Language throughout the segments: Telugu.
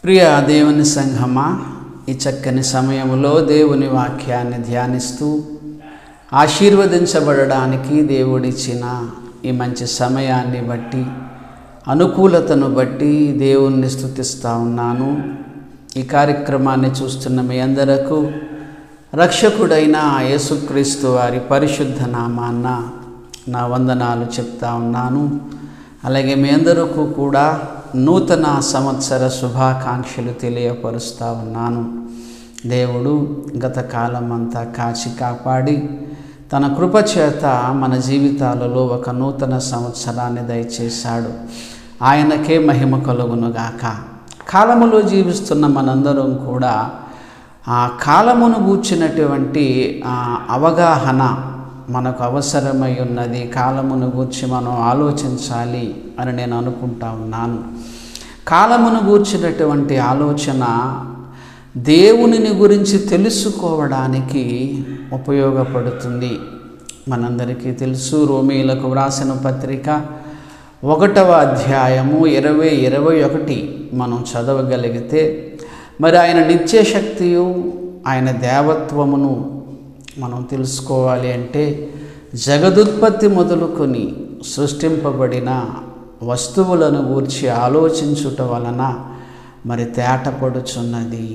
ప్రియ దేవుని సంఘమా, ఈ చక్కని సమయంలో దేవుని వాక్యాన్ని ధ్యానిస్తూ ఆశీర్వదించబడడానికి దేవుడిచ్చిన ఈ మంచి సమయాన్ని బట్టి, అనుకూలతను బట్టి దేవుణ్ణి స్తుతిస్తూ ఉన్నాను. ఈ కార్యక్రమాన్ని చూస్తున్న మీ అందరకు రక్షకుడైన యేసుక్రీస్తు వారి పరిశుద్ధ నామాన్న నా వందనాలు చెప్తా ఉన్నాను. అలాగే మీ అందరికీ కూడా నూతన సంవత్సర శుభాకాంక్షలు తెలియపరుస్తూ ఉన్నాను. దేవుడు గత కాలం అంతా కాచి కాపాడి తన కృపచేత మన జీవితాలలో ఒక నూతన సంవత్సరాన్ని దయచేశాడు. ఆయనకే మహిమ కలుగునుగాక. కాలములో జీవిస్తున్న మనందరం కూడా ఆ కాలమును గూర్చినటువంటి అవగాహన మనకు అవసరమై ఉన్నది. కాలమును గూర్చి మనం ఆలోచించాలి అని నేను అనుకుంటా ఉన్నాను. కాలమును గూర్చినటువంటి ఆలోచన దేవునిని గురించి తెలుసుకోవడానికి ఉపయోగపడుతుంది. మనందరికీ తెలుసు, రోమీయులకు వ్రాసిన పత్రిక 1వ అధ్యాయము 20-21 మనం చదవగలిగితే, మరి ఆయన నిత్య శక్తియు ఆయన దేవత్వమును మనం తెలుసుకోవాలి అంటే జగదుత్పత్తి మొదలుకొని సృష్టింపబడిన వస్తువులను గూర్చి ఆలోచించుట వలన మరి తేటపడుచున్నది.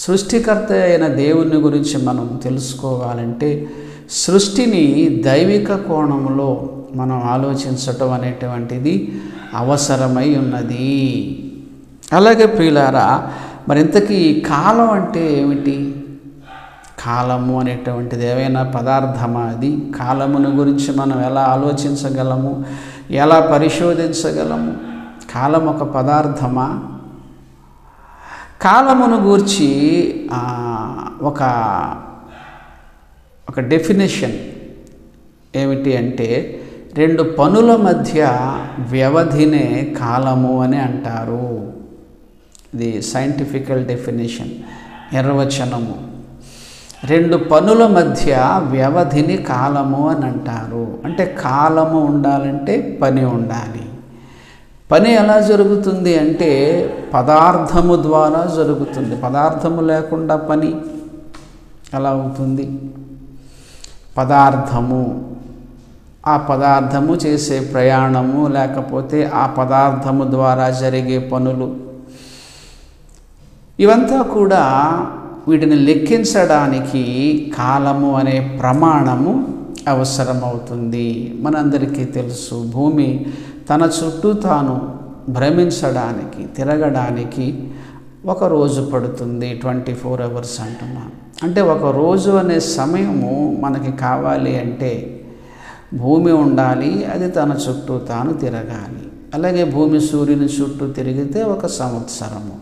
సృష్టికర్త అయిన దేవుని గురించి మనం తెలుసుకోవాలంటే సృష్టిని దైవిక కోణంలో మనం ఆలోచించటం అనేటువంటిది అవసరమై ఉన్నది. అలాగే ప్రియులారా, మరి ఇంతకీ కాలం అంటే ఏమిటి? కాలము అనేటువంటిది ఏవైనా పదార్థమా? అది కాలమును గురించి మనం ఎలా ఆలోచించగలము, ఎలా పరిశోధించగలము? కాలం ఒక పదార్థమా? కాలమును గూర్చి ఒక డెఫినేషన్ ఏమిటి అంటే, 2 పనుల మధ్య వ్యవధినే కాలము అని అంటారు. ఇది సైంటిఫికల్ డెఫినేషన్, నిర్వచనము. 2 పనుల మధ్య వ్యవధిని కాలము అని అంటారు. అంటే కాలము ఉండాలంటే పని ఉండాలి. పని ఎలా జరుగుతుంది అంటే పదార్థము ద్వారా జరుగుతుంది. పదార్థము లేకుండా పని ఎలా అవుతుంది? పదార్థము, ఆ పదార్థము చేసే ప్రయాణము, లేకపోతే ఆ పదార్థము ద్వారా జరిగే పనులు, ఇవంతా కూడా వీటిని లెక్కించడానికి కాలము అనే ప్రమాణము అవసరమవుతుంది. మనందరికీ తెలుసు, భూమి తన చుట్టూ తాను భ్రమించడానికి, తిరగడానికి ఒక రోజు పడుతుంది. 24 అవర్స్ అంటున్నాను. అంటే ఒక రోజు అనే సమయము మనకి కావాలి అంటే భూమి ఉండాలి, అది తన చుట్టూ తాను తిరగాలి. అలాగే భూమి సూర్యుని చుట్టూ తిరిగితే ఒక సంవత్సరము.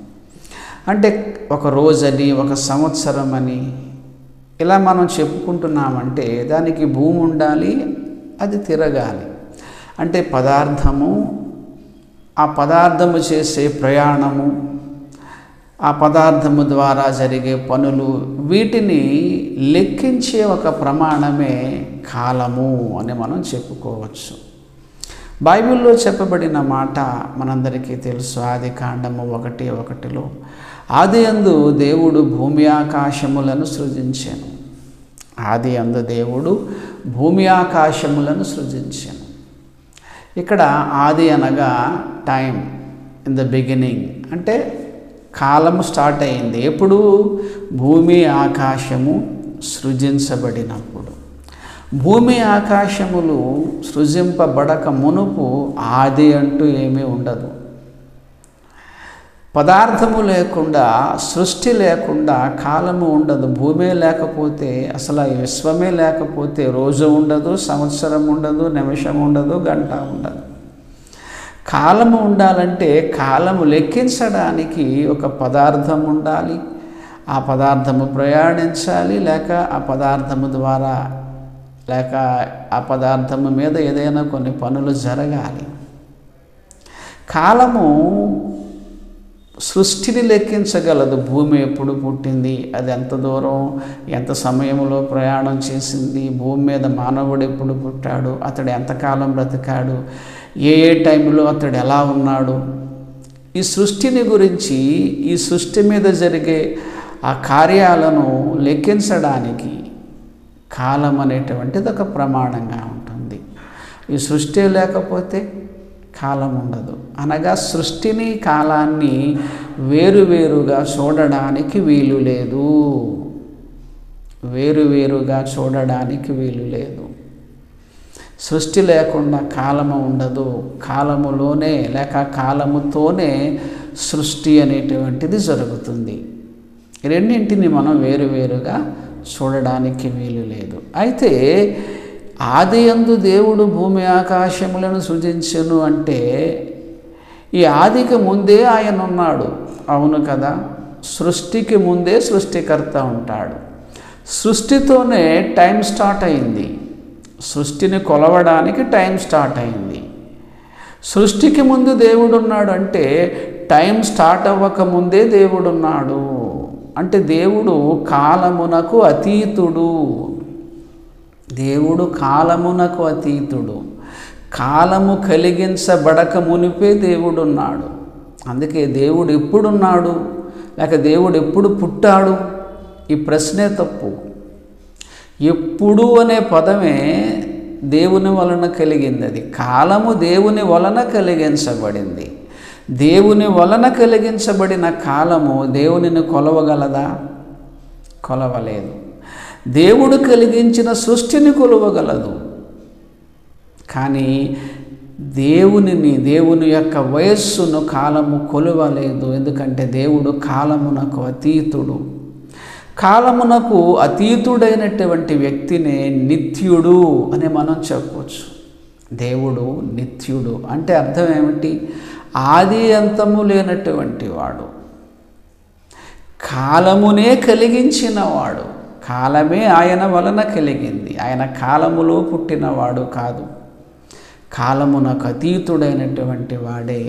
అంటే ఒక రోజని, ఒక సంవత్సరం అని ఇలా మనం చెప్పుకుంటున్నామంటే దానికి భూమి ఉండాలి, అది తిరగాలి. అంటే పదార్థము, ఆ పదార్థము చేసే ప్రయాణము, ఆ పదార్థము ద్వారా జరిగే పనులు, వీటిని లెక్కించే ఒక ప్రమాణమే కాలము అని మనం చెప్పుకోవచ్చు. బైబిల్లో చెప్పబడిన మాట మనందరికీ తెలుసు. ఆదికాండము 1:1 ఆదియందు దేవుడు భూమి ఆకాశములను సృజించెను. ఆదియందు దేవుడు భూమి ఆకాశములను సృజించెను. ఇక్కడ ఆది అనగా టైం, ఇన్ ద బిగినింగ్, అంటే కాలము స్టార్ట్ అయింది ఎప్పుడు? భూమి ఆకాశము సృజించబడినప్పుడు. భూమి ఆకాశములు సృజింపబడక మునుపు ఆది అంటూ ఏమీ ఉండదు. పదార్థము లేకుండా, సృష్టి లేకుండా కాలము ఉండదు. భూమే లేకపోతే, అసలు ఈ విశ్వమే లేకపోతే రోజు ఉండదు, సంవత్సరం ఉండదు, నిమిషం ఉండదు, గంట ఉండదు. కాలము ఉండాలంటే కాలము లెక్కించడానికి ఒక పదార్థం ఉండాలి. ఆ పదార్థము ప్రయాణించాలి, లేక ఆ పదార్థము ద్వారా, లేక ఆ పదార్థము మీద ఏదైనా కొన్ని పనులు జరగాలి. కాలము సృష్టిని లెక్కించగలదు. భూమి ఎప్పుడు పుట్టింది, అది ఎంత దూరం, ఎంత సమయంలో ప్రయాణం చేసింది, భూమి మీద మానవుడు ఎప్పుడు పుట్టాడు, అతడు ఎంతకాలం బ్రతికాడు, ఏ టైంలో అతడు ఎలా ఉన్నాడు, ఈ సృష్టిని గురించి, ఈ సృష్టి మీద జరిగే ఆ కార్యాలను లెక్కించడానికి కాలం అనేటువంటిది ఒక ప్రమాణంగా ఉంటుంది. ఈ సృష్టి లేకపోతే కాలం ఉండదు. అనగా సృష్టిని, కాలాన్ని వేరువేరుగా చూడడానికి వీలు లేదు. వేరువేరుగా చూడడానికి వీలు లేదు. సృష్టి లేకుండా కాలము ఉండదు. కాలములోనే లేక కాలముతోనే సృష్టి అనేటువంటిది జరుగుతుంది. రెండింటిని మనం వేరువేరుగా చూడడానికి వీలు లేదు. అయితే ఆదియందు దేవుడు భూమి ఆకాశములను సృజించెను అంటే ఈ ఆదికి ముందే ఆయన ఉన్నాడు. అవును కదా? సృష్టికి ముందే సృష్టికర్త ఉంటాడు. సృష్టితోనే టైం స్టార్ట్ అయింది. సృష్టిని కొలవడానికి టైం స్టార్ట్ అయింది. సృష్టికి ముందు దేవుడు ఉన్నాడు అంటే టైం స్టార్ట్ అవ్వకముందే దేవుడు ఉన్నాడు. అంటే దేవుడు కాలమునకు అతీతుడు. దేవుడు కాలమునకు అతీతుడు. కాలము కలిగించబడక మునిపే దేవుడు ఉన్నాడు. అందుకే దేవుడు ఎప్పుడున్నాడు లేక దేవుడు ఎప్పుడు పుట్టాడు, ఈ ప్రశ్నే తప్పు. ఎప్పుడు అనే పదమే దేవుని వలన కలిగింది. అది కాలము దేవుని వలన కలిగించబడింది. దేవుని వలన కలిగించబడిన కాలము దేవునిని కొలవగలదా? కొలవలేదు. దేవుడు కలిగించిన సృష్టిని కొలవగలదు, కానీ దేవుని యొక్క వయస్సును కాలము కొలవలేదు. ఎందుకంటే దేవుడు కాలమునకు అతీతుడు. కాలమునకు అతీతుడైనటువంటి వ్యక్తినే నిత్యుడు అని మనం చెప్పవచ్చు. దేవుడు నిత్యుడు అంటే అర్థం ఏమిటి? ఆది అంతము లేనటువంటి వాడు, కాలమునే కలిగించినవాడు. కాలమే ఆయన వలన కలిగింది. ఆయన కాలములో పుట్టినవాడు కాదు. కాలమునకు అతీతుడైనటువంటి వాడే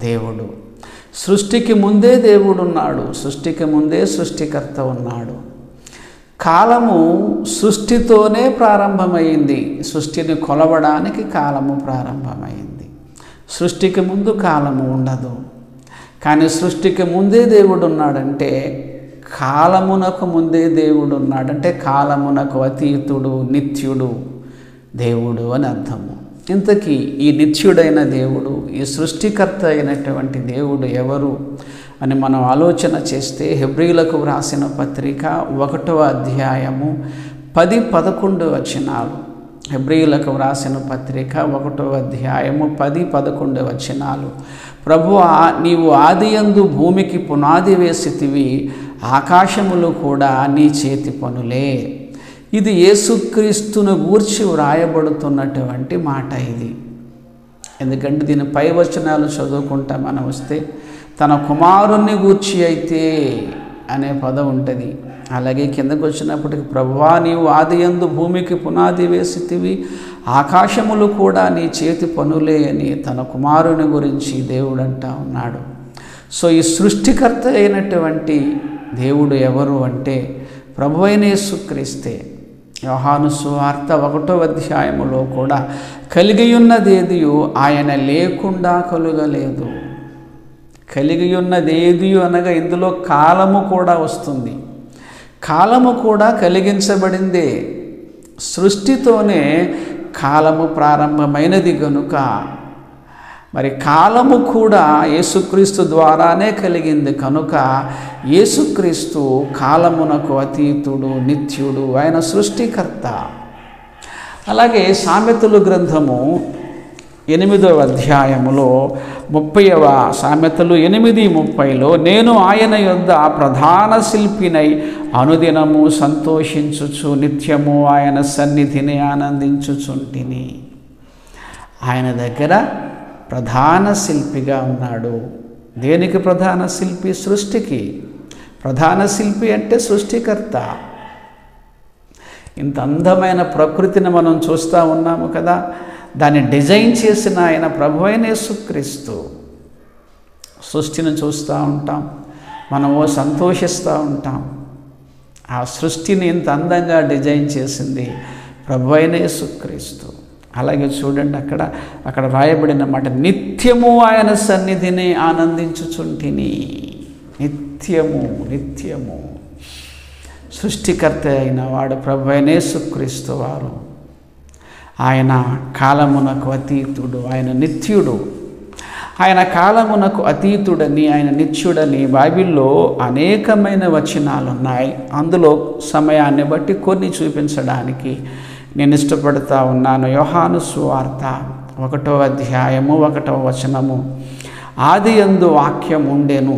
దేవుడు. సృష్టికి ముందే దేవుడు ఉన్నాడు. సృష్టికి ముందే సృష్టికర్త ఉన్నాడు. కాలము సృష్టితోనే ప్రారంభమైంది. సృష్టిని కొలవడానికి కాలము ప్రారంభమైంది. సృష్టికి ముందు కాలము ఉండదు. కానీ సృష్టికి ముందే దేవుడు ఉన్నాడంటే కాలమునకు ముందే దేవుడు ఉన్నాడంటే కాలమునకు అతీతుడు, నిత్యుడు దేవుడు అని అర్థము. ఇంతకీ ఈ నిత్యుడైన దేవుడు, ఈ సృష్టికర్త అయినటువంటి దేవుడు ఎవరు అని మనం ఆలోచన చేస్తే హెబ్రీయులకు వ్రాసిన పత్రిక 1వ అధ్యాయము 10-11 వచనాలు. హెబ్రీయులకు వ్రాసిన పత్రిక 1వ అధ్యాయము 10-11 వచనాలు. ప్రభువా, నీవు ఆదియందు భూమికి పునాది వేసితివి, ఆకాశములు కూడా నీ చేతి పనులే. ఇది యేసుక్రీస్తును గూర్చి వ్రాయబడుతున్నటువంటి మాట ఇది. ఎందుకంటే దీని పై వచనాలు చదువుకుంటా మనం వస్తే తన కుమారుణ్ణి గూర్చి అయితే అనే పదం ఉంటుంది. అలాగే కిందకు వచ్చినప్పటికి ప్రభువా, నీవు ఆదియందు భూమికి పునాది వేసితివి, ఆకాశములు కూడా నీ చేతి పనులే అని తన కుమారుని గురించి దేవుడు అంటా ఉన్నాడు. సో ఈ సృష్టికర్త అయినటువంటి దేవుడు ఎవరు అంటే ప్రభువైన యేసుక్రీస్తే. యోహాను సువార్త 1వ అధ్యాయములో కూడా కలిగియున్నదేదియు ఆయన లేకుండా కలుగలేదు. కలిగియున్నదేదియు అనగా ఇందులో కాలము కూడా వస్తుంది. కాలము కూడా కలిగించబడిందే. సృష్టితోనే కాలము ప్రారంభమైనది గనుక మరి కాలము కూడా యేసుక్రీస్తు ద్వారానే కలిగింది కనుక యేసుక్రీస్తు కాలమునకు అతీతుడు, నిత్యుడు, ఆయన సృష్టికర్త. అలాగే సామెతలు గ్రంథము 8వ అధ్యాయములో 30వ సామెతలు 8:30లో నేను ఆయన యొద్ద ప్రధాన శిల్పినై అనుదినము సంతోషించుచు నిత్యము ఆయన సన్నిధిని ఆనందించుచుంటిని. ఆయన దగ్గర ప్రధాన శిల్పిగా ఉన్నాడు. దేనికి ప్రధాన శిల్పి? సృష్టికి. ప్రధాన శిల్పి అంటే సృష్టికర్త. ఇంత అందమైన ప్రకృతిని మనం చూస్తూ ఉన్నాము కదా, దాన్ని డిజైన్ చేసిన ఆయన ప్రభువైన యేసుక్రీస్తు. సృష్టిని చూస్తూ ఉంటాం, మనము సంతోషిస్తూ ఉంటాం. ఆ సృష్టిని ఇంత అందంగా డిజైన్ చేసింది ప్రభువైన యేసుక్రీస్తు. అలాగే చూడండి అక్కడ రాయబడిన మాట, నిత్యము ఆయన సన్నిధిని ఆనందించుచుంటిని. నిత్యము నిత్యము. సృష్టికర్త అయిన వాడు ప్రభువైన యేసుక్రీస్తు వారు. ఆయన కాలమునకు అతీతుడు, ఆయన నిత్యుడు. ఆయన కాలమునకు అతీతుడని, ఆయన నిత్యుడని బైబిల్లో అనేకమైన వచనాలు ఉన్నాయి. అందులో సమయాన్ని బట్టి కొన్ని చూపించడానికి నేను ఇష్టపడుతూ ఉన్నాను. యోహాను సువార్త 1వ అధ్యాయము 1వ వచనము, ఆదియందు వాక్యం ఉండెను.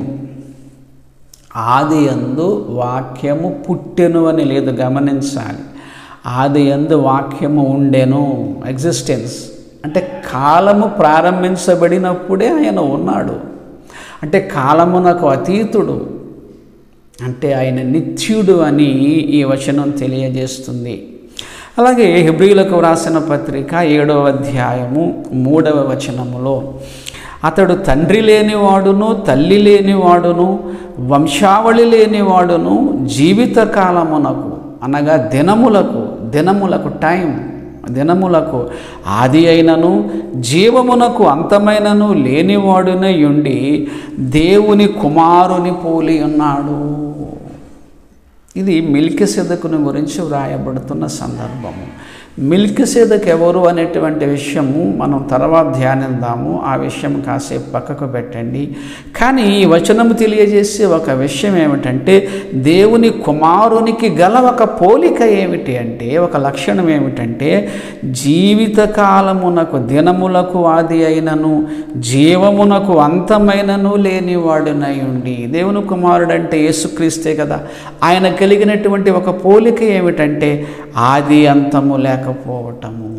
ఆదియందు వాక్యము పుట్టెను అని లేదు, గమనించాలి. ఆదియందు వాక్యము ఉండెను, ఎగ్జిస్టెన్స్ అంటే కాలము ప్రారంభించబడినప్పుడే ఆయన ఉన్నాడు. అంటే కాలమునకు అతీతుడు, అంటే ఆయన నిత్యుడు అని ఈ వచనం తెలియజేస్తుంది. అలాగే హెబ్రీయులకు వ్రాసిన పత్రిక 7వ అధ్యాయము 3వ వచనములో, అతడు తండ్రి లేనివాడును తల్లి లేనివాడును వంశావళి లేనివాడును జీవితకాలమునకు అనగా దినములకు దినములకు ఆది అయినను జీవమునకు అంతమైనను లేనివాడునై ఉండి దేవుని కుమారుని పోలి ఉన్నాడు. ఇది మెల్కీసెదెకుని గురించి వ్రాయబడుతున్న సందర్భము. మెల్కీసెదెకు ఎవరు అనేటువంటి విషయము మనం తర్వాత ధ్యానిద్దాము. ఆ విషయం కాసేపు పక్కకు పెట్టండి. కానీ ఈ వచనము తెలియజేసే ఒక విషయం ఏమిటంటే, దేవుని కుమారునికి గల ఒక పోలిక ఏమిటి అంటే, ఒక లక్షణం ఏమిటంటే, జీవితకాలమునకు దినములకు ఆది అయినను జీవమునకు అంతమైనను లేనివాడునై ఉండి. దేవుని కుమారుడు అంటే యేసుక్రీస్తే కదా. ఆయన కలిగినటువంటి ఒక పోలిక ఏమిటంటే ఆది అంతము లేకపోవటము.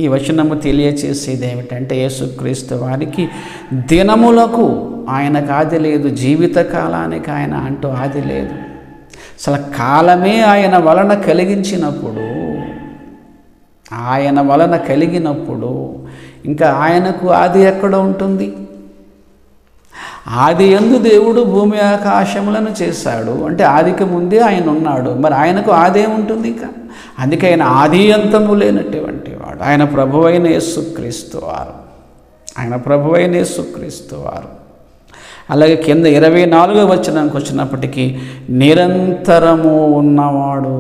ఈ వచనము తెలియచేసేది ఏమిటంటే, యేసుక్రీస్తు వారికి దినములకు ఆయనకు ఆది లేదు, జీవితకాలానికి ఆయన అంటూ ఆది లేదు. అసలు కాలమే ఆయన వలన కలిగినప్పుడు ఇంకా ఆయనకు ఆది ఎక్కడ ఉంటుంది? ఆది యందు దేవుడు భూమి ఆకాశములను చేశాడు అంటే ఆదికి ముందే ఆయన ఉన్నాడు. మరి ఆయనకు ఆదే ఉంటుంది ఇంకా. అందుకే ఆయన ఆది అంతము లేనటువంటి వాడు. ఆయన ప్రభువైన యేసుక్రీస్తు వారు. అలాగే కింద 24వ వచనానికి వచ్చినప్పటికీ, నిరంతరము ఉన్నవాడు.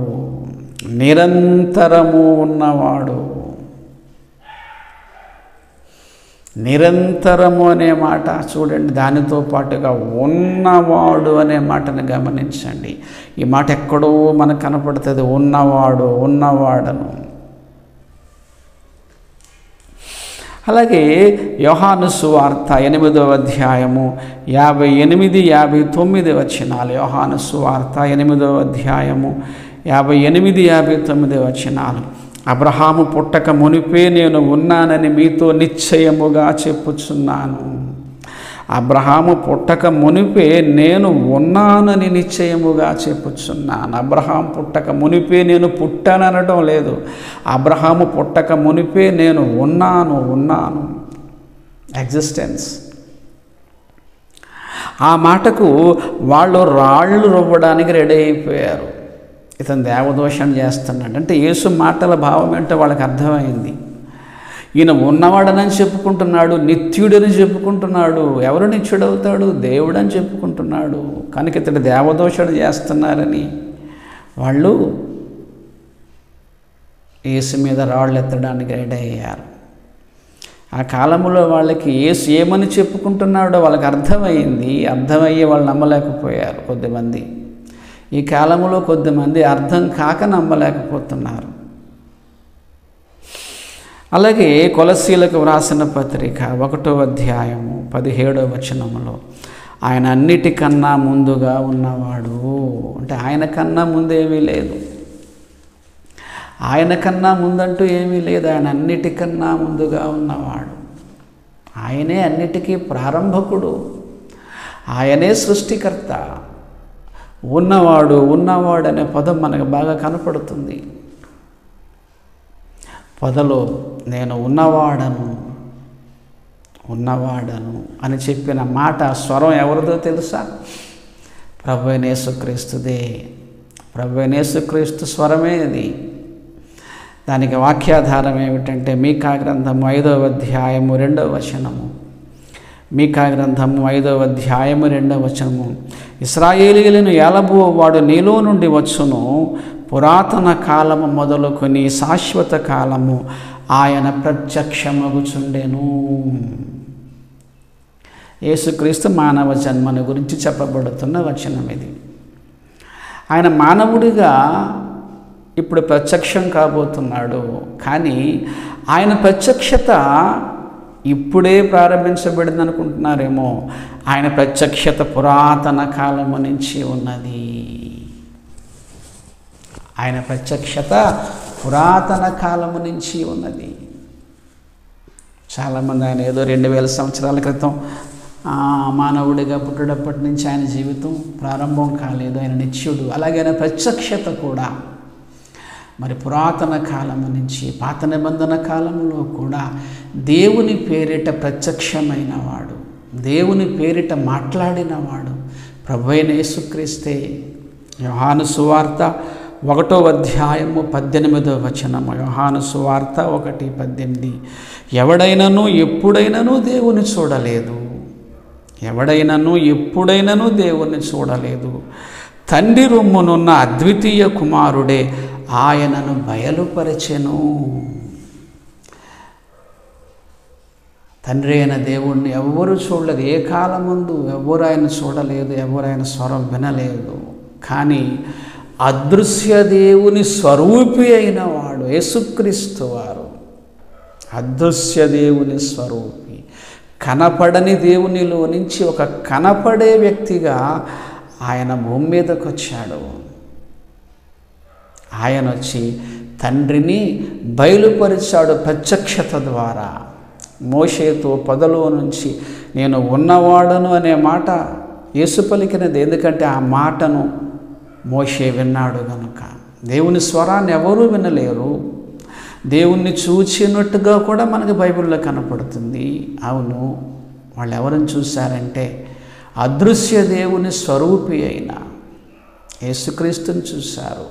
నిరంతరము అనే మాట చూడండి, దానితో పాటుగా ఉన్నవాడు అనే మాటను గమనించండి. ఈ మాట ఎక్కడో మనకు కనపడుతుంది, ఉన్నవాడను. అలాగే యోహాను సువార్త 8వ అధ్యాయము 58, 59 వచనాలు. యోహాను సువార్త 8వ అధ్యాయము 58, 59 వచనాలు. అబ్రహాము పుట్టక మునిపే నేను ఉన్నానని మీతో నిశ్చయముగా చెప్పుచున్నాను. అబ్రహాము పుట్టక మునిపే నేను ఉన్నానని నిశ్చయముగా చెప్పుచున్నాను. అబ్రహాం పుట్టక మునిపే నేను పుట్టాననడం లేదు. అబ్రహాము పుట్టక మునిపే నేను ఉన్నాను. ఎగ్జిస్టెన్స్. ఆ మాటకు వాళ్ళు రాళ్ళు రువ్వడానికి రెడీ అయిపోయారు. ఇతను దేవదోషం చేస్తున్నాడు అంటే యేసు మాటల భావం ఏంటో వాళ్ళకి అర్థమైంది. ఈయన ఉన్నవాడని చెప్పుకుంటున్నాడు, నిత్యుడని చెప్పుకుంటున్నాడు. ఎవరు నిత్యుడవుతాడు? దేవుడని చెప్పుకుంటున్నాడు. కనుక ఇతడు దేవదోషణ చేస్తున్నారని వాళ్ళు యేసు మీద రాళ్ళు ఎత్తడానికి రెడీ అయ్యారు. ఆ కాలంలో వాళ్ళకి యేసు ఏమని చెప్పుకుంటున్నాడో వాళ్ళకి అర్థమయ్యి వాళ్ళు నమ్మలేకపోయారు కొద్దిమంది. ఈ కాలంలో కొద్దిమంది అర్థం కాక నమ్మలేకపోతున్నారు. అలాగే కొలస్సీలకు వ్రాసిన పత్రిక 1వ అధ్యాయము 17వ వచనములో, ఆయన అన్నిటికన్నా ముందుగా ఉన్నవాడు అంటే ఆయన కన్నా ముందేమీ లేదు. ఆయన కన్నా ముందంటూ ఏమీ లేదు. ఆయన అన్నిటికన్నా ముందుగా ఉన్నవాడు. ఆయనే అన్నిటికీ ప్రారంభకుడు. ఆయనే సృష్టికర్త. ఉన్నవాడు అనే పదం మనకు బాగా కనపడుతుంది. పదలో నేను ఉన్నవాడను అని చెప్పిన మాట స్వరం ఎవరిదో తెలుసా? ప్రభువైన యేసుక్రీస్తుదే. ప్రభువైన యేసుక్రీస్తు స్వరమే అది. దానికి వాక్యాధారం ఏమిటంటే మీకా గ్రంథము 5వ అధ్యాయము 2వ వచనము. మీకా గ్రంథము 5వ అధ్యాయము 2వ వచనము. ఇశ్రాయేలీయులను ఏలబోవాడు నీలో నుండి వచ్చును, పురాతన కాలము మొదలుకొని శాశ్వత కాలము ఆయన ప్రత్యక్షమగుచుండెను. యేసుక్రీస్తు మానవ జన్మను గురించి చెప్పబడుతున్న వచనం ఇది. ఆయన మానవుడిగా ఇప్పుడు ప్రత్యక్షం కాబోతున్నాడు. కానీ ఆయన ప్రత్యక్షత ఇప్పుడే ప్రారంభించబడింది అనుకుంటున్నారేమో. ఆయన ప్రత్యక్షత పురాతన కాలము నుంచి ఉన్నది. ఆయన ప్రత్యక్షత పురాతన కాలము నుంచి ఉన్నది. చాలామంది ఆయన ఏదో 2000 సంవత్సరాల క్రితం మానవుడిగా పుట్టేటప్పటి నుంచి ఆయన జీవితం ప్రారంభం కాలేదు. ఆయన నిత్యుడు. అలాగే ఆయన ప్రత్యక్షత కూడా మరి పురాతన కాలము నుంచి, పాత నిబంధన కాలంలో కూడా దేవుని పేరిట ప్రత్యక్షమైన వాడు, దేవుని పేరిట మాట్లాడినవాడు ప్రభువైన యేసుక్రీస్తే. యోహాను సువార్త 1వ అధ్యాయము 18వ వచనము. యోహాను సువార్త 1:18. ఎవడైనను ఎప్పుడైనను దేవుని చూడలేదు, ఎవడైనను ఎప్పుడైనను దేవుని చూడలేదు. తండ్రి రొమ్మునున్న అద్వితీయ కుమారుడే ఆయనను బయలుపరచెను. తండ్రి అయిన దేవుణ్ణి ఎవ్వరూ చూడలేదు. ఏ కాలం ముందు ఎవ్వరు ఆయన చూడలేదు, ఎవరు ఆయన స్వరం వినలేదు. కానీ అదృశ్య దేవుని స్వరూపి అయిన వాడు యేసుక్రీస్తు వారు. అదృశ్య దేవుని స్వరూపి, కనపడని దేవునిలో నుంచి ఒక కనపడే వ్యక్తిగా ఆయన భూమి మీదకి వచ్చాడు. ఆయన వచ్చి తండ్రిని బయలుపరిచాడు ప్రత్యక్షత ద్వారా. మోషేతో పొదలో నుంచి నేను ఉన్నవాడను అనే మాట యేసు పలికినది. ఎందుకంటే ఆ మాటను మోషే విన్నాడు కనుక. దేవుని స్వరాన్ని ఎవరూ వినలేరు. దేవుణ్ణి చూచినట్టుగా కూడా మనకి బైబిల్లో కనపడుతుంది. అవును, వాళ్ళు ఎవరిని చూశారంటే అదృశ్య దేవుని స్వరూపి అయిన యేసుక్రీస్తుని చూశారు.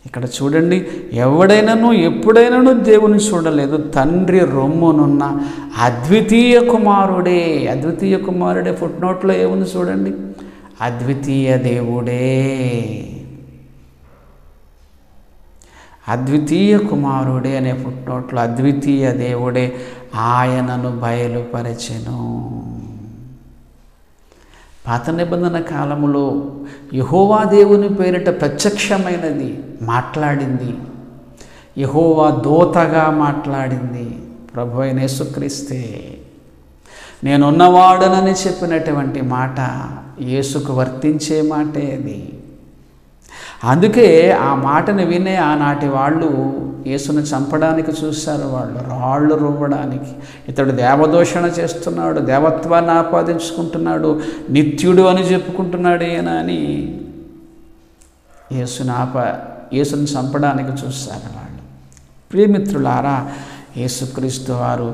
ఇక్కడ చూడండి, ఎవడైనాను ఎప్పుడైనాను దేవుని చూడలేదు, తండ్రి రొమ్మునున్న అద్వితీయ కుమారుడే. అద్వితీయ కుమారుడే ఫుట్నోట్లో ఏముంది చూడండి, అద్వితీయ దేవుడే, అద్వితీయ కుమారుడే అనే ఫుట్నోట్లో అద్వితీయ దేవుడే ఆయనను బయలుపరచెను. పాత నిబంధన కాలములో యెహోవా దేవుని పేరిట ప్రత్యక్షమైనది, మాట్లాడింది. యెహోవా దూతగా మాట్లాడింది ప్రభువైన యేసుక్రీస్తే. నేనున్నవాడనని చెప్పినటువంటి మాట యేసుకు వర్తించే మాటే అది. అందుకే ఆ మాటను వినే ఆనాటి వాళ్ళు యేసును చంపడానికి చూశారు. వాళ్ళు రాళ్ళు రువ్వడానికి. ఇతడు దేవదూషణ చేస్తున్నాడు, దేవత్వాన్ని ఆపాదించుకుంటున్నాడు, నిత్యుడు అని చెప్పుకుంటున్నాడు ఈయన అని యేసును చంపడానికి చూశారు వాళ్ళు. ప్రియమిత్రులారా, యేసుక్రీస్తు వారు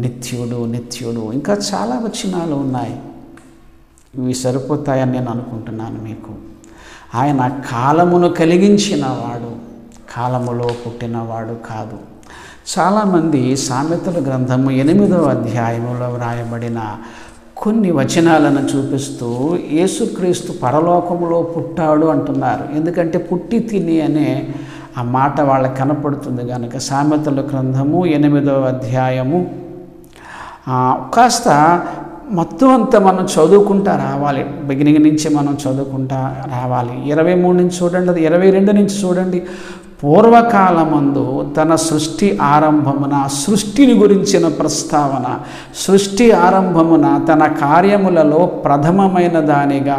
నిత్యుడు, నిత్యుడు. ఇంకా చాలా వచనాలు ఉన్నాయి. ఇవి సరిపోతాయని నేను అనుకుంటున్నాను మీకు. ఆయన కాలమును కలిగించినవాడు, కాలములో పుట్టినవాడు కాదు. చాలామంది సామెతల గ్రంథము 8వ అధ్యాయంలో వ్రాయబడిన కొన్ని వచనాలను చూపిస్తూ యేసుక్రీస్తు పరలోకములో పుట్టాడు అంటున్నారు. ఎందుకంటే పుట్టి తిని అనే ఆ మాట వాళ్ళకి కనపడుతుంది కనుక. సామెతల గ్రంథము 8వ అధ్యాయము కాస్త మొత్తం అంతా మనం చదువుకుంటా రావాలి. బిగినింగ్ నుంచి మనం చదువుకుంటా రావాలి. 23 నుంచి చూడండి, అది 22 నుంచి చూడండి. పూర్వకాలమందు తన సృష్టి ఆరంభమున, సృష్టిని గురించిన ప్రస్తావన, సృష్టి ఆరంభమున తన కార్యములలో ప్రథమమైన దానిగా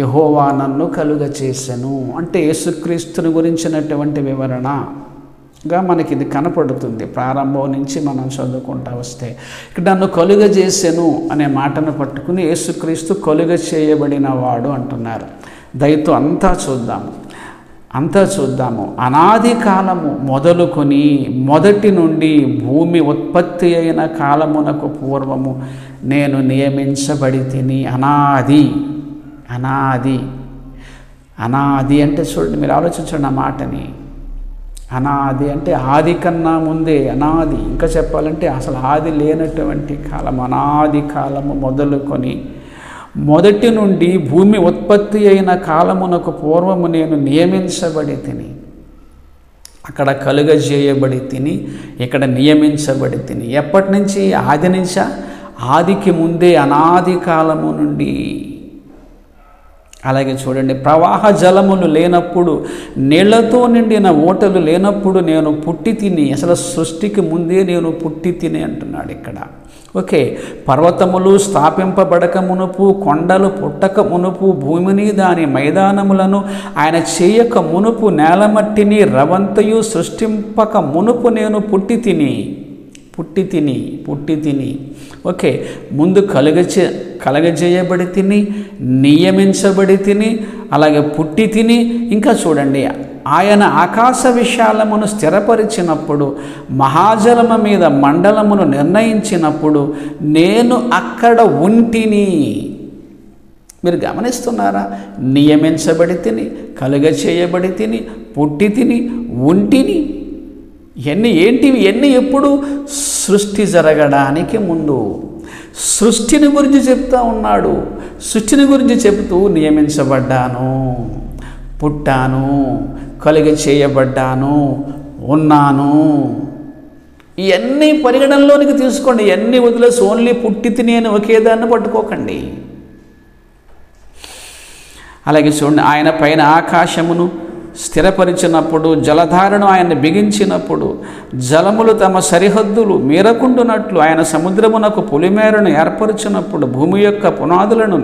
యెహోవా నన్ను కలుగచేసెను. అంటే యేసుక్రీస్తుని గురించినటువంటి వివరణగా మనకి ఇది కనపడుతుంది. ప్రారంభం నుంచి మనం చదువుకుంటా వస్తే ఇక్కడ నన్ను కలుగజేసెను అనే మాటను పట్టుకుని యేసుక్రీస్తు కలుగ చేయబడిన వాడు అంటున్నారు. దయతో అంతా చూద్దాము. అనాది కాలము మొదలుకొని మొదటి నుండి భూమి ఉత్పత్తి అయిన కాలమునకు పూర్వము నేను నియమించబడి తిని. అనాది అనాది అనాది అంటే చూడండి, మీరు ఆలోచించండి ఆ మాటని. అనాది అంటే ఆది కన్నా ముందే, అనాది. ఇంకా చెప్పాలంటే అసలు ఆది లేనటువంటి కాలం, అనాది కాలము మొదలుకొని మొదటి నుండి భూమి ఉత్పత్తి అయిన కాలమునకు పూర్వము నేను నియమించబడి తిని, అక్కడ కలుగజేయబడి తిని, ఇక్కడ నియమించబడి తిని. ఎప్పటి నుంచి? ఆది నుంచా? ఆదికి ముందే, అనాది కాలము నుండి. అలాగే చూడండి, ప్రవాహ జలములు లేనప్పుడు, నీళ్లతో నిండిన ఓటలు లేనప్పుడు నేను పుట్టి తిని, అసలు సృష్టికి ముందే నేను పుట్టి తిని అంటున్నాడు ఇక్కడ. ఓకే, పర్వతములు స్థాపింపబడక మునుపు, కొండలు పుట్టక మునుపు, భూమిని దాని మైదానములను ఆయన చేయక మునుపు, నేలమట్టిని రవంతయు సృష్టింపక మునుపు నేను పుట్టి తిని. ఓకే, ముందు కలగజేయబడి తిని, నియమించబడి తిని, అలాగే పుట్టి తిని. ఇంకా చూడండి, ఆయన ఆకాశ విశాలమును స్థిరపరిచినప్పుడు, మహాజలము మీద మండలమును నిర్ణయించినప్పుడు నేను అక్కడ ఉంటిని. మీరు గమనిస్తున్నారా? నియమించబడి తిని, కలుగచేయబడి తిని, పుట్టి తిని, ఉంటిని. ఎన్ని ఎప్పుడు? సృష్టి జరగడానికి ముందు. సృష్టిని గురించి చెప్తా ఉన్నాడు. సృష్టిని గురించి చెబుతూ నియమించబడ్డాను, పుట్టాను, కలుగ చేయబడ్డాను, ఉన్నాను. ఇవన్నీ పరిగణనలోనికి తీసుకోండి. ఇవన్నీ వదిలేసి ఓన్లీ పుట్టి తిని అని ఒకేదాన్ని పట్టుకోకండి. అలాగే చూడండి, ఆయన పైన ఆకాశమును స్థిరపరిచినప్పుడు, జలధారను ఆయన బిగించినప్పుడు, జలములు తమ సరిహద్దులు మీరకుండునట్లు ఆయన సముద్రమునకు పొలిమేరను ఏర్పరిచినప్పుడు, భూమి యొక్క పునాదులను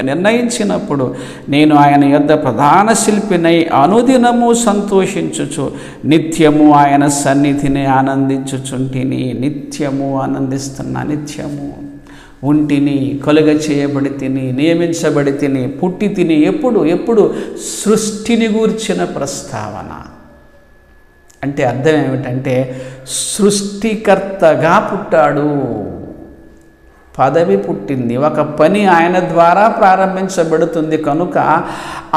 నిర్ణయించినప్పుడు, నేను ఆయన యొద్ద ప్రధాన శిల్పినై అనుదినము సంతోషించుచు నిత్యము ఆయన సన్నిధిని ఆనందించుచుంటిని. నిత్యము ఆనందిస్తున్నా, నిత్యము ఉంటిని, కలుగ చేయబడి తిని, నియమించబడి తిని, పుట్టి తిని. ఎప్పుడు? సృష్టిని గూర్చిన ప్రస్తావన. అంటే అర్థం ఏమిటంటే సృష్టికర్తగా పుట్టాడు. పదవి పుట్టింది, ఒక పని ఆయన ద్వారా ప్రారంభించబడుతుంది కనుక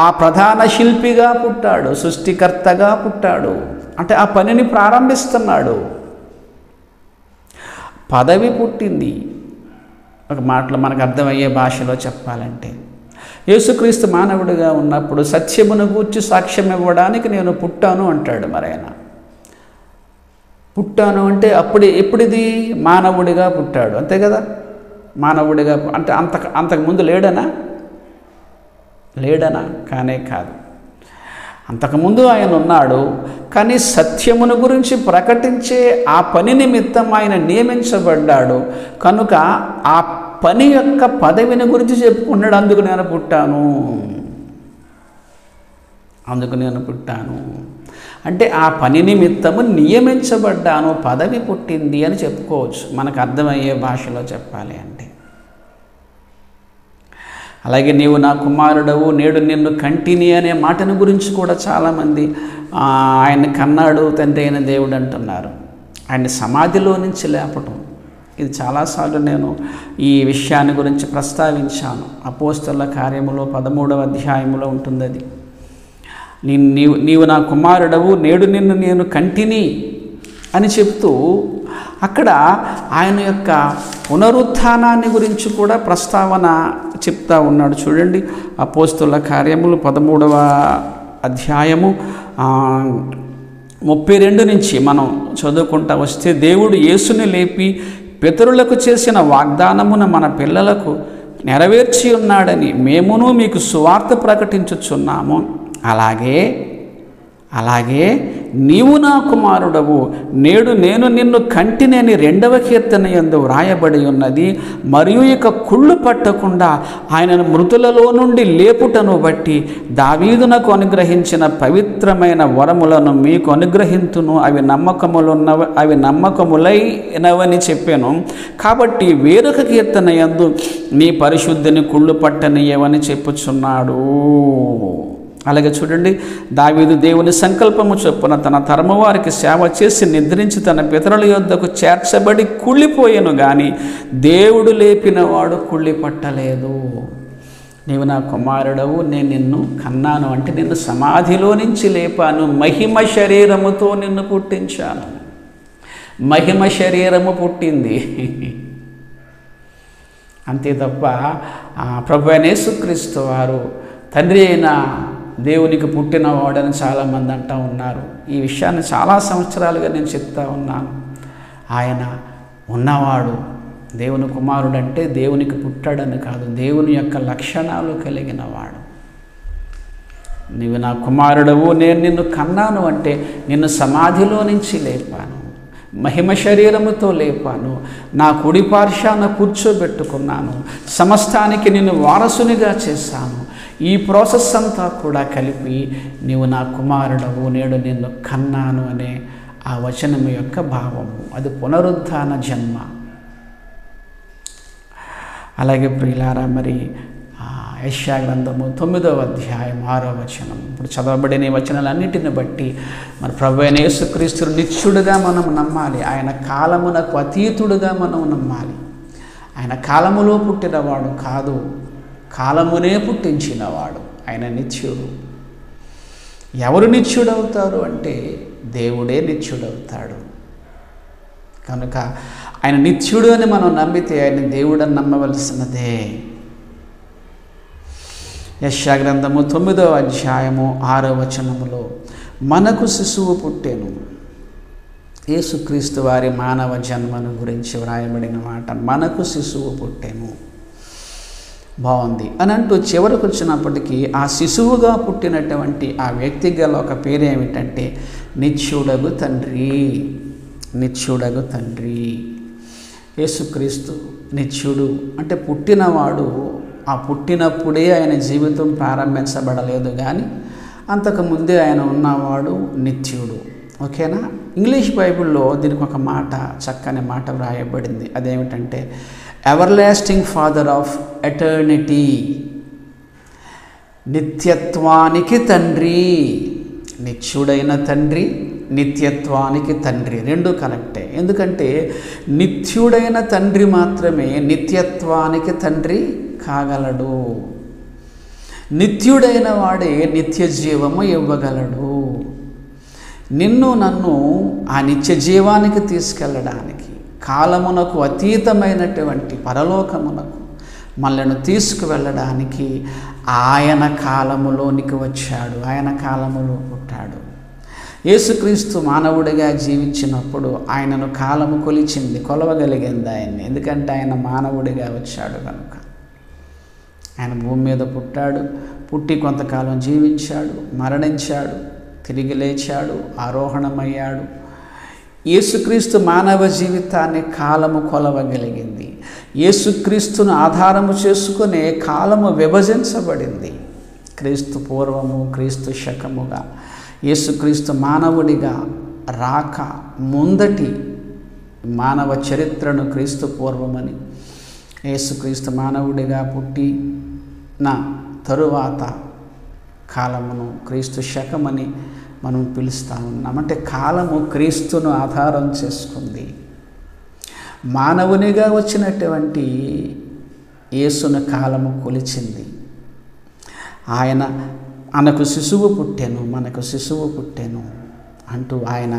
ఆ ప్రధాన శిల్పిగా పుట్టాడు, సృష్టికర్తగా పుట్టాడు. అంటే ఆ పనిని ప్రారంభిస్తున్నాడు. పదవి పుట్టింది. ఒక మాటలో మనకు అర్థమయ్యే భాషలో చెప్పాలంటే, యేసుక్రీస్తు మానవుడిగా ఉన్నప్పుడు సత్యమును గూర్చి సాక్ష్యం ఇవ్వడానికి నేను పుట్టాను అంటాడు. మరి ఆయన పుట్టాను అంటే ఎప్పుడిది? మానవుడిగా పుట్టాడు, అంతే కదా. మానవుడిగా అంటే అంతకుముందు లేడనా? కానే కాదు. అంతకుముందు ఆయన ఉన్నాడు, కానీ సత్యమును గురించి ప్రకటించే ఆ పని నిమిత్తం ఆయన నియమించబడ్డాడు కనుక ఆ పని యొక్క పదవిని గురించి చెప్పుకున్నాడు. అందుకు నేను పుట్టాను అంటే ఆ పని నిమిత్తము నియమించబడ్డాను, పదవి పుట్టింది అని చెప్పుకోవచ్చు, మనకు అర్థమయ్యే భాషలో చెప్పాలి అంటే. అలాగే నీవు నా కుమారుడవు, నేడు నిన్ను కంటిని అనే మాటను గురించి కూడా చాలామంది ఆయన్ని కన్నాడు తండ్రి అయిన దేవుడు అంటున్నారు. ఆయన్ని సమాధిలో నుంచి లేపటం, ఇది చాలాసార్లు నేను ఈ విషయాన్ని గురించి ప్రస్తావించాను. అపోస్తలుల కార్యములో 13వ అధ్యాయములో ఉంటుంది అది. నీవు నా కుమారుడవు, నేడు నిన్ను నేను కంటిని అని చెప్తూ అక్కడ ఆయన యొక్క పునరుత్థానాన్ని గురించి కూడా ప్రస్తావన చెప్తా ఉన్నాడు. చూడండి, అపోస్తలుల కార్యములు 13వ అధ్యాయము 32 నుంచి మనం చదువుకుంటా వస్తే, దేవుడు యేసుని లేపి పితరులకు చేసిన వాగ్దానమును మన పిల్లలకు నెరవేర్చి ఉన్నాడని మేమును మీకు సువార్త ప్రకటించుచున్నాము. అలాగే నీవు నా కుమారుడవు, నేడు నేను నిన్ను కంటినేని 2వ కీర్తన యందు వ్రాయబడి ఉన్నది. మరియు ఇక కుళ్ళు పట్టకుండా ఆయనను మృతులలో నుండి లేపుటను బట్టి దావీదునకు అనుగ్రహించిన పవిత్రమైన వరములను మీకు అనుగ్రహింతును, అవి నమ్మకములైనవని చెప్పాను. కాబట్టి వేరొక కీర్తన యందు నీ పరిశుద్ధిని కుళ్ళు పట్టనీయవని చెప్పుచున్నాడు. అలాగే చూడండి, దావీదు దేవుని సంకల్పము చొప్పున తన తరము వారికి సేవ చేసి నిద్రించి తన పితరుల యొద్దకు చేర్చబడి కుళ్ళిపోయాను, కానీ దేవుడు లేపినవాడు కుళ్ళి పట్టలేదు. నీవు నా కుమారుడవు, నేను నిన్ను కన్నాను అంటే నిన్ను సమాధిలో నుంచి లేపాను, మహిమ శరీరముతో నిన్ను పుట్టించాను. మహిమ శరీరము పుట్టింది. అంతే తప్ప ప్రభు అయిన యేసుక్రీస్తు వారు తండ్రి అయిన దేవునికి పుట్టినవాడని చాలామంది అంటూ ఉన్నారు. ఈ విషయాన్ని చాలా సంవత్సరాలుగా నేను చెప్తా ఉన్నాను. ఆయన ఉన్నవాడు, దేవుని కుమారుడు అంటే దేవునికి పుట్టాడని కాదు, దేవుని యొక్క లక్షణాలు కలిగిన వాడు. నీవు నా కుమారుడవు, నేను నిన్ను కన్నాను అంటే నిన్ను సమాధిలో నుంచి లేపాను, మహిమ శరీరముతో లేపాను, నా కుడి పార్శ్వాన కూర్చోబెట్టుకున్నాను, సమస్తానికి నిన్ను వారసునిగా చేశాను. ఈ ప్రాసెస్ అంతా కూడా కలిపి నీవు నా కుమారుడవు, నేడు నిన్ను కన్నాను అనే ఆ వచనం యొక్క భావము. అది పునరుద్ధాన జన్మ. అలాగే ప్రియులారా, మరి యెషయా గ్రంథము 9వ అధ్యాయం 6వ వచనం, ఇప్పుడు చదవబడిన ఈ వచనాలన్నిటిని బట్టి మరి ప్రభు అయిన యేసుక్రీస్తును నిత్యుడుగా మనం నమ్మాలి. ఆయన కాలమునకు అతీతుడుగా మనం నమ్మాలి. ఆయన కాలములో పుట్టినవాడు కాదు, కాలమునే పుట్టించినవాడు. ఆయన నిత్యుడు. ఎవరు నిత్యుడవుతారు అంటే దేవుడే నిత్యుడవుతాడు. కనుక ఆయన నిత్యుడు అని మనం నమ్మితే ఆయన దేవుడని నమ్మవలసినదే. యెషయా గ్రంథము 9వ అధ్యాయము 6వ వచనములో మనకు శిశువు పుట్టెను. యేసుక్రీస్తు వారి మానవ జన్మను గురించి వ్రాయబడిన మాట, మనకు శిశువు పుట్టెను. బాగుంది అని అంటూ చివరికి వచ్చినప్పటికీ ఆ శిశువుగా పుట్టినటువంటి ఆ వ్యక్తి గల ఒక పేరు ఏమిటంటే నిత్యుడగు తండ్రి. నిత్యుడగు తండ్రి. యేసుక్రీస్తు నిత్యుడు అంటే పుట్టినవాడు. ఆ పుట్టినప్పుడే ఆయన జీవితం ప్రారంభించబడలేదు, కానీ అంతకుముందే ఆయన ఉన్నవాడు నిత్యుడు. ఓకేనా? ఇంగ్లీష్ బైబిల్లో దీనికి ఒక మాట, చక్కని మాట వ్రాయబడింది. అదేమిటంటే ఎవర్లాస్టింగ్ ఫాదర్ ఆఫ్ ఎటర్నిటీ. నిత్యత్వానికి తండ్రి. నిత్యుడైన తండ్రి, నిత్యత్వానికి తండ్రి, రెండు కనెక్టే. ఎందుకంటే నిత్యుడైన తండ్రి మాత్రమే నిత్యత్వానికి తండ్రి కాగలడు. నిత్యుడైన వాడే నిత్య జీవము ఇవ్వగలడు. నిన్ను నన్ను ఆ నిత్య జీవానికి తీసుకెళ్ళడానికి, కాలమునకు అతీతమైనటువంటి పరలోకమునకు మనల్ని తీసుకువెళ్ళడానికి ఆయన కాలములోనికి వచ్చాడు. ఆయన కాలములో పుట్టాడు. యేసుక్రీస్తు మానవుడిగా జీవించినప్పుడు ఆయనను కాలము కొలిచింది, కొలవగలిగింది ఆయన్ని. ఎందుకంటే ఆయన మానవుడిగా వచ్చాడు కనుక. ఆయన భూమి మీద పుట్టాడు, పుట్టి కొంతకాలం జీవించాడు, మరణించాడు, తిరిగి లేచాడు, ఆరోహణమయ్యాడు. యేసుక్రీస్తు మానవ జీవితాన్ని కాలము కొలవగలిగింది. యేసుక్రీస్తును ఆధారము చేసుకునే కాలము విభజించబడింది. క్రీస్తు పూర్వము, క్రీస్తు శకముగా, యేసుక్రీస్తు మానవుడిగా రాక ముందటి మానవ చరిత్రను క్రీస్తు పూర్వమని, యేసుక్రీస్తు మానవుడిగా పుట్టిన తరువాత కాలమును క్రీస్తు శకమని మనం పిలుస్తూ ఉన్నాం. అంటే కాలము క్రీస్తును ఆధారం చేసుకుంది. మానవునిగా వచ్చినటువంటి యేసును కాలము కొలిచింది. ఆయన మనకు శిశువు పుట్టెను, మనకు శిశువు పుట్టెను అంటూ ఆయన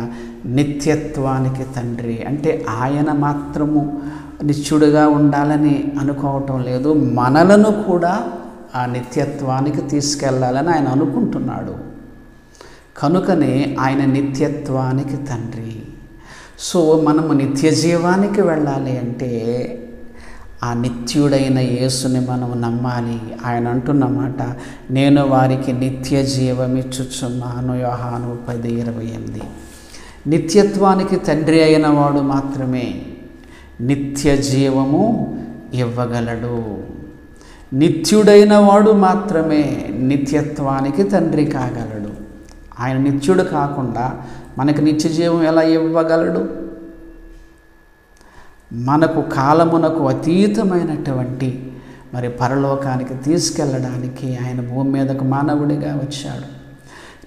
నిత్యత్వానికి తండ్రి. అంటే ఆయన మాత్రము నిత్యుడుగా ఉండాలని అనుకోవటం లేదు, మనలను కూడా ఆ నిత్యత్వానికి తీసుకెళ్ళాలని ఆయన అనుకుంటున్నాడు. కనుకనే ఆయన నిత్యత్వానికి తండ్రి. సో మనము నిత్య జీవానికి వెళ్ళాలి అంటే ఆ నిత్యుడైన యేసుని మనం నమ్మాలి. ఆయన అంటున్నమాట, నేను వారికి నిత్య జీవమిచ్చుచున్నాను. యోహాను 10:28. నిత్యత్వానికి తండ్రి అయిన వాడు మాత్రమే నిత్య జీవము ఇవ్వగలడు. నిత్యుడైన వాడు మాత్రమే నిత్యత్వానికి తండ్రి కాగలడు. ఆయన నిత్యుడు కాకుండా మనకు నిత్య జీవం ఎలా ఇవ్వగలడు? మనకు కాలమునకు అతీతమైనటువంటి మరి పరలోకానికి తీసుకెళ్ళడానికి ఆయన భూమి మీదకు మానవుడిగా వచ్చాడు.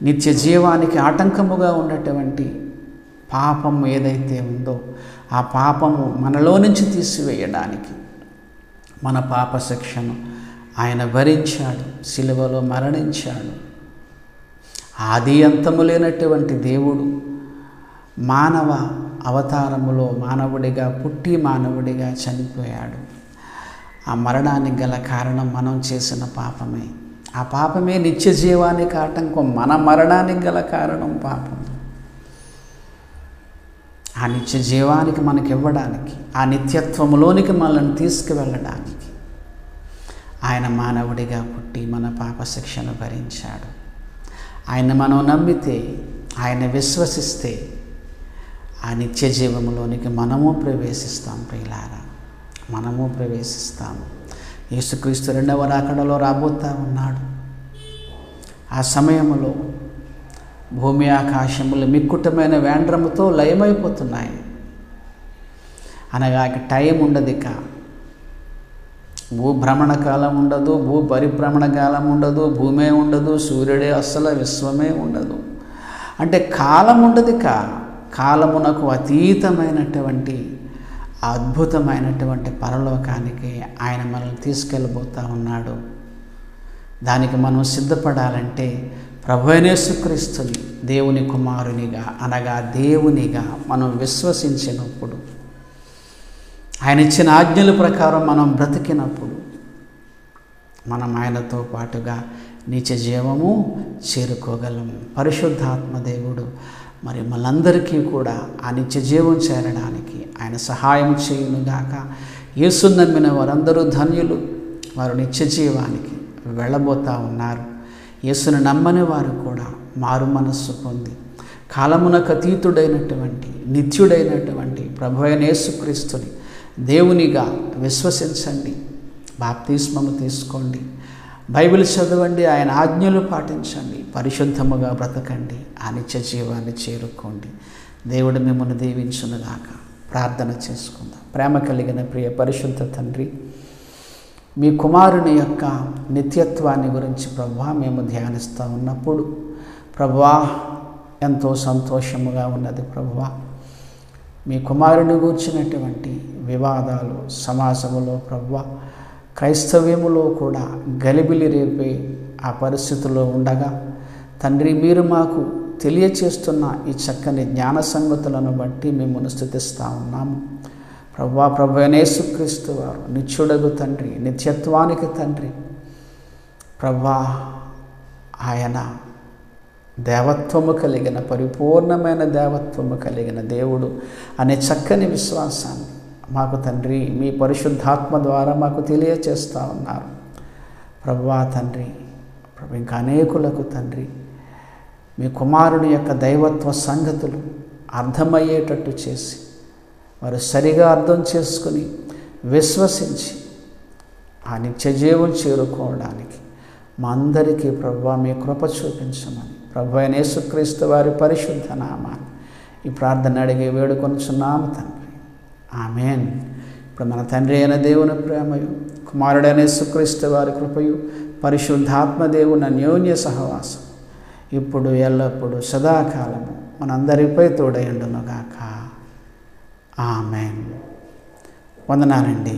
నిత్య జీవానికి ఆటంకముగా ఉన్నటువంటి పాపం ఏదైతే ఉందో ఆ పాపము మనలో నుంచి తీసివేయడానికి, మన పాప శిక్షను ఆయన భరించాడు, సిలువలో మరణించాడు. ఆది అంతము లేనటువంటి దేవుడు మానవ అవతారములో మానవుడిగా పుట్టి మానవుడిగా చనిపోయాడు. ఆ మరణానికి గల కారణం మనం చేసిన పాపమే. ఆ పాపమే నిత్య జీవానికి ఆటంకం. మన మరణానికి గల కారణం పాపం. ఆ నిత్య జీవానికి మనకి ఇవ్వడానికి, ఆ నిత్యత్వములోనికి మనల్ని తీసుకువెళ్ళడానికి ఆయన మానవుడిగా పుట్టి మన పాప శిక్షను భరించాడు. ఆయన మనం నమ్మితే, ఆయన విశ్వసిస్తే ఆ నిత్య జీవములోనికి మనము ప్రవేశిస్తాం. ప్రియులారా, మనము ప్రవేశిస్తాము. యేసుక్రీస్తు రెండవ రాకడలో రాబోతా ఉన్నాడు. ఆ సమయంలో భూమి ఆకాశములు మిక్కుటమైన వేండ్రముతో లయమైపోతున్నాయి. అనగా టైం ఉండదు, ఇక భూభ్రమణ కాలం ఉండదు, భూ పరిభ్రమణ కాలం ఉండదు, భూమే ఉండదు, సూర్యుడే అస్సలు విశ్వమే ఉండదు. అంటే కాలం ఉండదు. ఇక కాలమునకు అతీతమైనటువంటి అద్భుతమైనటువంటి పరలోకానికి ఆయన మనల్ని తీసుకెళ్ళబోతా ఉన్నాడు. దానికి మనం సిద్ధపడాలంటే ప్రభువైన యేసుక్రీస్తుని దేవుని కుమారునిగా, అనగా దేవునిగా మనం విశ్వసించినప్పుడు, ఆయన ఇచ్చిన ఆజ్ఞల ప్రకారం మనం బ్రతికినప్పుడు మనం ఆయనతో పాటుగా నిత్య జీవము చేరుకోగలము. పరిశుద్ధాత్మ దేవుడు మరి మనందరికీ కూడా ఆ నిత్య జీవం చేరడానికి ఆయన సహాయం చేయునుగాక. యేసును నమ్మిన వారందరూ ధన్యులు, వారు నిత్య జీవానికి వెళ్ళబోతూ ఉన్నారు. యేసును నమ్మని వారు కూడా మారు మనస్సు పొంది కాలమునకు అతీతుడైనటువంటి నిత్యుడైనటువంటి ప్రభువైన యేసుక్రీస్తుని దేవునిగా విశ్వసించండి, బాప్తిస్మము తీసుకోండి, బైబిల్ చదవండి, ఆయన ఆజ్ఞలు పాటించండి, పరిశుద్ధముగా బ్రతకండి, ఆ నిత్య జీవాన్ని చేరుకోండి. దేవుడు మిమ్మల్ని దీవించునుగాక. ప్రార్థన చేసుకుందాం. ప్రేమ కలిగిన ప్రియ పరిశుద్ధ తండ్రి, మీ కుమారుని యొక్క నిత్యత్వాన్ని గురించి ప్రభువా మేము ధ్యానిస్తూ ఉన్నప్పుడు ప్రభువా ఎంతో సంతోషముగా ఉన్నది. ప్రభువా, మీ కుమారుని గూర్చినటువంటి వివాదాలు సమాజంలో ప్రభువా, క్రైస్తవ్యములో కూడా గలిబిలి రేపే ఆ పరిస్థితుల్లో ఉండగా తండ్రి, మీరు మాకు తెలియచేస్తున్న ఈ చక్కని జ్ఞాన సంగతులను బట్టి మిమ్మల్ని స్తుతిస్తూ ఉన్నాము. ప్రభువా, ప్రభువైన యేసుక్రీస్తు వారు నిత్యుడగు తండ్రి, నిత్యత్వానికి తండ్రి. ప్రభువా, ఆయన దేవత్వము కలిగిన, పరిపూర్ణమైన దేవత్వము కలిగిన దేవుడు అనే చక్కని విశ్వాసాన్ని మాకు తండ్రి మీ పరిశుద్ధాత్మ ద్వారా మాకు తెలియచేస్తూ ఉన్నారు. ప్రభువా తండ్రి, ప్రభు ఇంకా అనేకులకు తండ్రి మీ కుమారుని యొక్క దైవత్వ సంగతులు అర్థమయ్యేటట్టు చేసి వారు సరిగా అర్థం చేసుకుని విశ్వసించి ఆ నిత్య జీవం చేరుకోవడానికి మా అందరికీ ప్రభువా మీ కృప చూపించమని ప్రభువైన యేసుక్రీస్తు వారి పరిశుద్ధ నామాన్ని ఈ ప్రార్థన అడిగి వేడుకొనుచున్నాము తండ్రి. ఆమేన్. ఇప్పుడు మన తండ్రి అయిన దేవుని ప్రేమయు, కుమారుడైన యేసుక్రీస్తు వారి కృపయు, పరిశుద్ధాత్మ దేవుని అన్యోన్య సహవాసం ఇప్పుడు ఎల్లప్పుడూ సదాకాలము మనందరిపై తోడైండునుగాక. ఆమేన్. వందనాలండి.